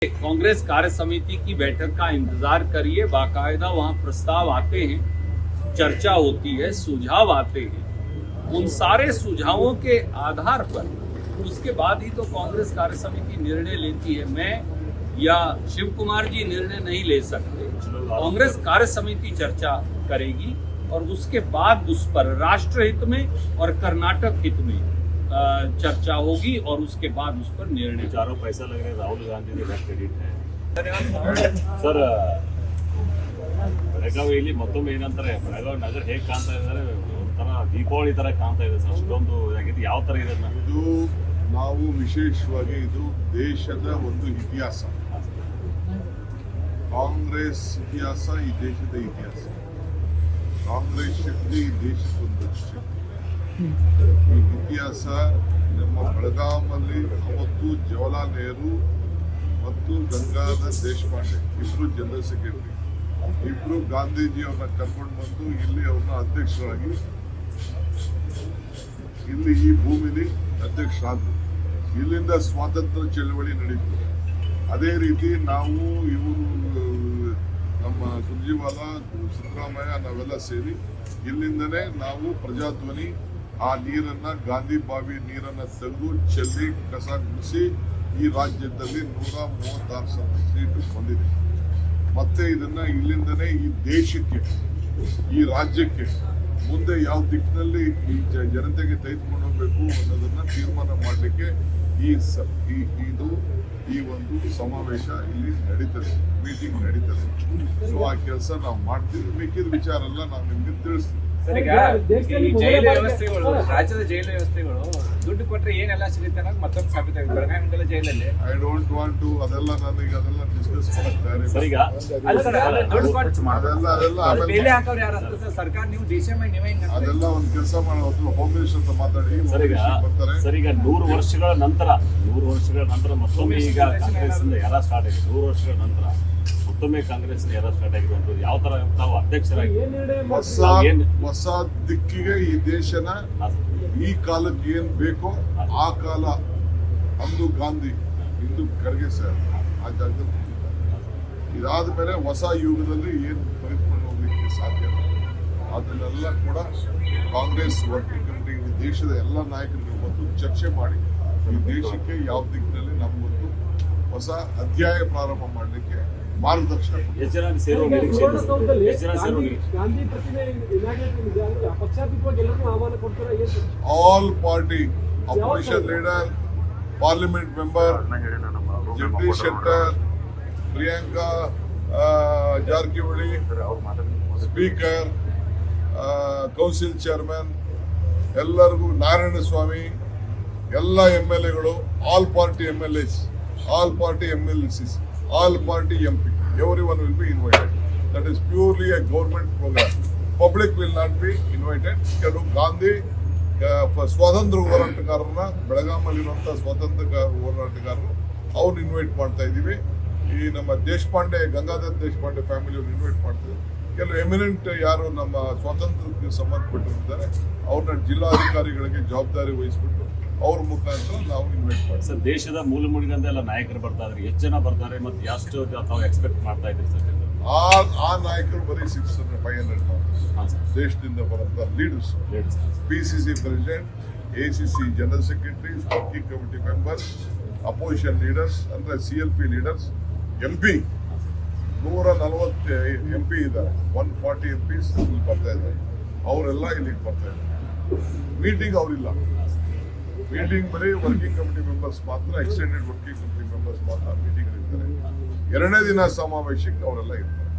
कांग्रेस कार्य समिति की बैठक का इंतजार करिए। बाकायदा वहां प्रस्ताव आते हैं, चर्चा होती है, सुझाव आते हैं। उन सारे सुझावों के आधार पर उसके बाद ही तो कांग्रेस कार्य समिति निर्णय लेती है। मैं या शिव कुमार जी निर्णय नहीं ले सकते। कांग्रेस कार्य समिति चर्चा करेगी और उसके बाद उस पर राष्ट्रहित में और कर्नाटक हित में चर्चा होगी और उसके बाद उस पर निर्णय। चारों पैसा लग रहे राहुल गांधी के क्रेडिट है सर। ಬೆಳಗಾವಿಯಲ್ಲಿ ಮತ್ತೊಮ್ಮೆ ಏನಂತಾರೆ, ಬೆಳಗಾವಿ ನಗರ ಹೇಗೆ ಕಾಣ್ತಾ ಇದ್ದಾರೆ, ಒಂಥರ ದೀಪಾವಳಿ ತರ ಕಾಣ್ತಾ ಇದೆ ಸರ್. ಅಷ್ಟೊಂದು ಇದಾಗಿದೆ. ಯಾವ ತರ ಇದೆ ಇದು ನಾವು ವಿಶೇಷವಾಗಿ ಇದು ದೇಶದ ಒಂದು ಇತಿಹಾಸ. ಕಾಂಗ್ರೆಸ್ ಇತಿಹಾಸ ಈ ದೇಶದ ಇತಿಹಾಸ. ಕಾಂಗ್ರೆಸ್ ಶಕ್ತಿ ಈ ದೇಶಕ್ಕೊಂದು ಶಕ್ತಿ. ಈ ಇತಿಹಾಸ ನಮ್ಮ ಬೆಳಗಾವಿಯಲ್ಲಿ ಅವತ್ತು ಜವಾಹರ್ಲಾಲ್ ನೆಹರು ಮತ್ತು ಗಂಗಾಧರ್ ದೇಶಪಾಂಡೆ ಇಬ್ರು ಜನರಲ್ ಸೆಕ್ರೆಟರಿ, ಇಬ್ರು ಗಾಂಧೀಜಿಯವ್ರನ್ನ ಕರ್ಕೊಂಡು ಬಂದು ಇಲ್ಲಿ ಅವ್ರನ್ನ ಅಧ್ಯಕ್ಷರಾಗಿ ಇಲ್ಲಿ ಈ ಭೂಮಿಲಿ ಅಧ್ಯಕ್ಷರಾದ್ರು. ಇಲ್ಲಿಂದ ಸ್ವಾತಂತ್ರ್ಯ ಚಳವಳಿ ನಡೀತು. ಅದೇ ರೀತಿ ನಾವು ಇವರು ನಮ್ಮ ಸುರ್ಜಿವಾಲಾ, ಸಿದ್ದರಾಮಯ್ಯ ನಾವೆಲ್ಲ ಸೇರಿ ಇಲ್ಲಿಂದನೇ ನಾವು ಪ್ರಜಾಧ್ವನಿ ಆ ನೀರನ್ನ, ಗಾಂಧಿ ಬಾವಿ ನೀರನ್ನ ತೆಗೆದು ಚೆಲ್ಲಿ ಕಸ ಗುಡಿಸಿ ಈ ರಾಜ್ಯದಲ್ಲಿ 136 ಸೀಟು ಬಂದಿದೆ. ಮತ್ತೆ ಇದನ್ನ ಇಲ್ಲಿಂದನೇ ಈ ದೇಶಕ್ಕೆ, ಈ ರಾಜ್ಯಕ್ಕೆ ಮುಂದೆ ಯಾವ ದಿಕ್ಕಿನಲ್ಲಿ ಈ ಜನತೆಗೆ ತೆಗೆದುಕೊಂಡು ಹೋಗ್ಬೇಕು ಅನ್ನೋದನ್ನ ತೀರ್ಮಾನ ಮಾಡಲಿಕ್ಕೆ ಈ ಒಂದು ಸಮಾವೇಶ ಇಲ್ಲಿ ನಡೀತದೆ, ಮೀಟಿಂಗ್ ನಡೀತದೆ. ಸೊ ಆ ಕೆಲಸ ನಾವು ಮಾಡ್ತೀವಿ. ಮಿಕ್ಕಿದ ವಿಚಾರ ಎಲ್ಲ ನಾವು ನಿಮ್ಗೆ ತಿಳಿಸ್ತೀವಿ. ಜೈಲು ವ್ಯವಸ್ಥೆಗಳು, ರಾಜ್ಯದ ಜೈಲು ವ್ಯವಸ್ಥೆಗಳು ದುಡ್ಡು ಕೊಟ್ಟರೆ ಏನೆಲ್ಲ ಸಿಗುತ್ತೆ ಅನ್ನೋದು ಮತ್ತೊಂದು ಸಾಬೀತಾಗಿದೆ. ಬೆಳಗಾವಿ ಜೈಲಲ್ಲಿ ಐ ಡೋಂಟ್ ವಾಂಟ್ ಟು ಅದೆಲ್ಲ ನನಗೆ ಅದೆಲ್ಲ ಡಿಸ್ಕಸ್ ಮಾಡ್ತಾರೆ. ಬೇಲೆ ಹಾಕೋರು ಯಾರು ಅಂತ ಸರ್? ಸರ್ಕಾರ ನೀವು ಡಿಸಿಎಂ ಅದೆಲ್ಲ ಒಂದು ಕೆಲಸ ಮಾಡೋ ಹೋಮ್ ಮಿನಿಸ್ಟರ್ ಅಂತ ಮಾತಾಡಿ ಬರ್ತಾರೆ. ಸರ್ ಈಗ 100 ವರ್ಷಗಳ ನಂತರ ಮತ್ತೊಮ್ಮೆ ಈಗ ಕಾಂಗ್ರೆಸ್ ಯಾರ ಸ್ಟಾರ್ಟ್ ಆಗಿದೆ. 100 ವರ್ಷಗಳ ನಂತರ ಮತ್ತೊಮ್ಮೆ ಕಾಂಗ್ರೆಸ್ ಯಾರ ಸ್ಟಾರ್ಟ್ ಆಗಿರುವಂಥದ್ದು ಯಾವ ತರ ತಾವು ಅಧ್ಯಕ್ಷರಾಗಿ ಹೊಸ ದಿಕ್ಕಿಗೆ ಈ ದೇಶನ ಈ ಕಾಲಕ್ಕೆ ಏನ್ ಬೇಕೋ ಆ ಕಾಲ. ಅಂದು ಗಾಂಧಿ, ಇಂದು ಖರ್ಗೆ ಸರ್ ಆ ಜಾಗದಲ್ಲಿ ಇದಾದ ಮೇಲೆ ಹೊಸ ಯುಗದಲ್ಲಿ ಏನು ತೆಗೆದುಕೊಂಡು ಹೋಗ್ಲಿಕ್ಕೆ ಸಾಧ್ಯ. ಅದನ್ನೆಲ್ಲ ಕೂಡ ಕಾಂಗ್ರೆಸ್ ವರ್ಕಿಂಗ್ ಕಮಿಟಿ ದೇಶದ ಎಲ್ಲ ನಾಯಕರಿಗೆ ಇವತ್ತು ಚರ್ಚೆ ಮಾಡಿ ಈ ದೇಶಕ್ಕೆ ಯಾವ ದಿಕ್ಕಿನಲ್ಲಿ ನಮಗೊಂದು ಹೊಸ ಅಧ್ಯಾಯ ಪ್ರಾರಂಭ ಮಾಡಲಿಕ್ಕೆ ಮಾರ್ಗದರ್ಶನ. All party opposition leader, parliament member Jagadish Shettar, Priyanka Jarkiholi, speaker, council chairman, ಎಲ್ಲರಿಗೂ ನಾರಾಯಣ ಸ್ವಾಮಿ, ಎಲ್ಲ MLAಗಳು, all party MLAs, all party MLCs, all party MP, everyone will be invited. That is purely a government program. Public will not be invited. ಕೆಲವು ಗಾಂಧಿ ಸ್ವಾತಂತ್ರ್ಯ ಹೋರಾಟಗಾರರನ್ನ, ಬೆಳಗಾವಿಯಲ್ಲಿರುವಂಥ ಸ್ವಾತಂತ್ರ್ಯ ಹೋರಾಟಗಾರರು ಅವ್ರನ್ನ invite ಮಾಡ್ತಾ ಇದ್ದೀವಿ. ಈ ನಮ್ಮ ದೇಶಪಾಂಡೆ, ಗಂಗಾಧರ್ ದೇಶಪಾಂಡೆ ಫ್ಯಾಮಿಲಿಯವ್ರು ಇನ್ವೈಟ್ ಮಾಡ್ತೀವಿ. ಕೆಲವು ಎಮಿನೆಂಟ್ ಯಾರು ನಮ್ಮ ಸ್ವಾತಂತ್ರ್ಯಕ್ಕೆ ಸಂಬಂಧಪಟ್ಟಿರ್ತಾರೆ ಅವ್ರನ್ನ ಜಿಲ್ಲಾಧಿಕಾರಿಗಳಿಗೆ ಜವಾಬ್ದಾರಿ ವಹಿಸ್ಬಿಟ್ಟು ಅವ್ರ ಮುಖಾಂತರ ನಾವು ಇನ್ವೈಟ್ ಮಾಡ್ತೀವಿ. ಸರ್ ದೇಶದ ಮೂಲೆಮೂಲೆಗಳಿಂದ ಎಲ್ಲ ನಾಯಕರು ಬರ್ತಾ ಇದ್ದಾರೆ. ಎಷ್ಟು ಜನ ಬರ್ತಾರೆ ಮತ್ತು ಎಷ್ಟು ತಾವು ಎಕ್ಸ್ಪೆಕ್ಟ್ ಮಾಡ್ತಾ ಇದ್ದೀರಿ ಸರ್? ಆ ನಾಯಕರು ಬರೀ 600-500 ದೇಶದಿಂದ ಬರುವಂತ leaders, PCC president, ACC general secretary, working committee members, opposition leaders ಅಂದ್ರೆ CLP ಲೀಡರ್ಸ್, MP 140 MP ಇದ್ದಾರೆ. 140 MPs ಇಲ್ಲಿ ಬರ್ತಾ ಇದ್ದಾರೆ. ಅವರೆಲ್ಲ ಇಲ್ಲಿಗೆ ಬರ್ತಾ ಇದ್ದಾರೆ. ಮೀಟಿಂಗ್ ಅವರಿಲ್ಲ. ಮೀಟಿಂಗ್ ಬರೀ ವರ್ಕಿಂಗ್ ಕಮಿಟಿ ಮೆಂಬರ್ಸ್ ಮಾತ್ರ, ಎಕ್ಸ್ಟೆಂಡೆಡ್ ವರ್ಕಿಂಗ್ ಕಮಿಟಿ ಮೆಂಬರ್ಸ್ ಮಾತ್ರ ಮೀಟಿಂಗ್ ಇರ್ತಾರೆ. 2ನೇ ದಿನ ಸಮಾವೇಶಕ್ಕೆ ಅವರೆಲ್ಲ ಇರ್ತಾರೆ.